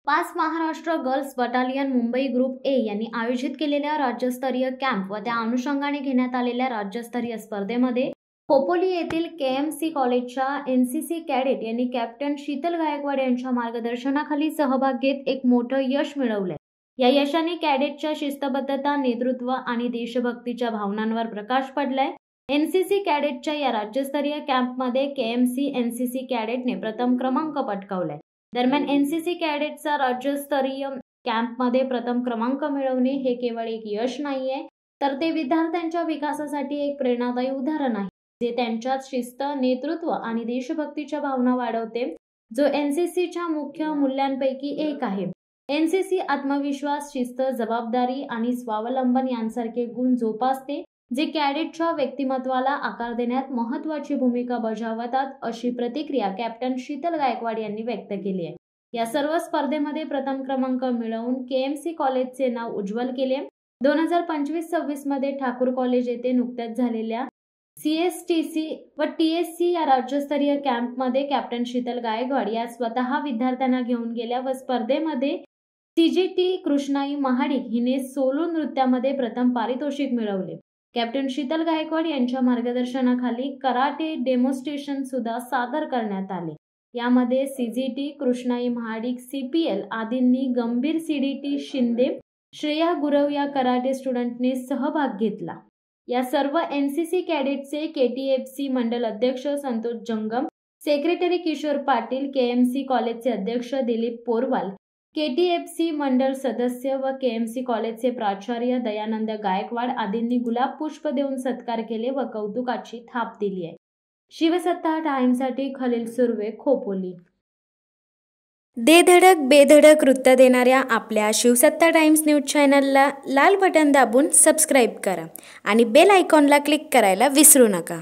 5 Maharashtra girls battalion Mumbai group A यांनी आयोजित केलेल्या राज्यस्तरीय कॅम्प व त्या अनुषंगाने घेण्यात आलेल्या राज्यस्तरीय स्पर्धेमध्ये खोपोली येथील केएमसी कॉलेजच्या एनसीसी कॅडेट यांनी कॅप्टन शीतल गायकवाड यांच्या मार्गदर्शनाखाली सहभाग घेत एक मोठं यश मिळवलंय। या यशाने कॅडेटच्या शिस्तबद्धता, नेतृत्व आणि देशभक्तीच्या भावनांवर प्रकाश पडलाय। एनसीसी कॅडेटच्या या राज्यस्तरीय कॅम्पमध्ये केएमसी एनसीसी कॅडेटने प्रथम क्रमांक पटकावलाय। दरम्यान एनसीसी कॅडेटचा राज्यस्तरीय कॅम्पमध्ये प्रथम क्रमांक मिळवणे हे केवळ एक यश नाहीये, तर ते विद्यार्थ्यांच्या विकासासाठी एक प्रेरणादायी उदाहरण आहे, जे त्यांच्यात शिस्त, नेतृत्व आणि देशभक्तीच्या भावना वाढवते, जो एनसीसीच्या मुख्य मूल्यांपैकी एक आहे। एनसीसी आत्मविश्वास, शिस्त, जबाबदारी आणि स्वावलंबन यांसारखे गुण जोपासते, जे कॅडेटच्या व्यक्तिमत्वाला आकार देण्यात महत्त्वाची भूमिका बजावतात, अशी प्रतिक्रिया कॅप्टन शीतल गायकवाड यांनी व्यक्त केली आहे। या सर्व स्पर्धेमध्ये प्रथम क्रमांक मिळवून केएमसी कॉलेजचे नाव उज्ज्वल केले। 2025-26 मध्ये ठाकूर कॉलेज येथे नुकत्याच झालेल्या सीएसटीसी व टीएससी या राज्यस्तरीय कॅम्पमध्ये कॅप्टन शीतल गायकवाड या स्वतः विद्यार्थ्यांना घेऊन गेल्या व स्पर्धेमध्ये सीजीटी कृष्णाई महाडिक हिने सोलो नृत्यामध्ये प्रथम पारितोषिक मिळवले। कॅप्टन शीतल गायकवाड यांच्या मार्गदर्शनाखाली कराटे डेमॉन्स्ट्रेशन सुद्धा सादर करण्यात आले। यामध्ये सीजीटी कृष्णाई महाडिक, सीपीएल आदींनी गंभीर, सीडीटी शिंदे, श्रेया गुरव या कराटे स्टुडंटने सहभाग घेतला। या सर्व एनसीसी कॅडेटचे केटीएफसी मंडल अध्यक्ष संतोष जंगम, सेक्रेटरी किशोर पाटील, केएमसी कॉलेजचे अध्यक्ष दिलीप पोरवाल, केटीएफसी मंडल सदस्य व केएमसी कॉलेजचे प्राचार्य दयानंद गायकवाड आदींनी गुलाब पुष्प देऊन सत्कार केले व कौतुकाची थाप दिली आहे। शिवसत्ता टाइम्ससाठी खलील सुर्वे, खोपोली। दे धडक बेधडक वृत्त देणाऱ्या आपल्या शिवसत्ता टाइम्स न्यूज चॅनलला लाल बटन दाबून सबस्क्राईब करा आणि बेल आयकॉनला क्लिक करायला विसरू नका।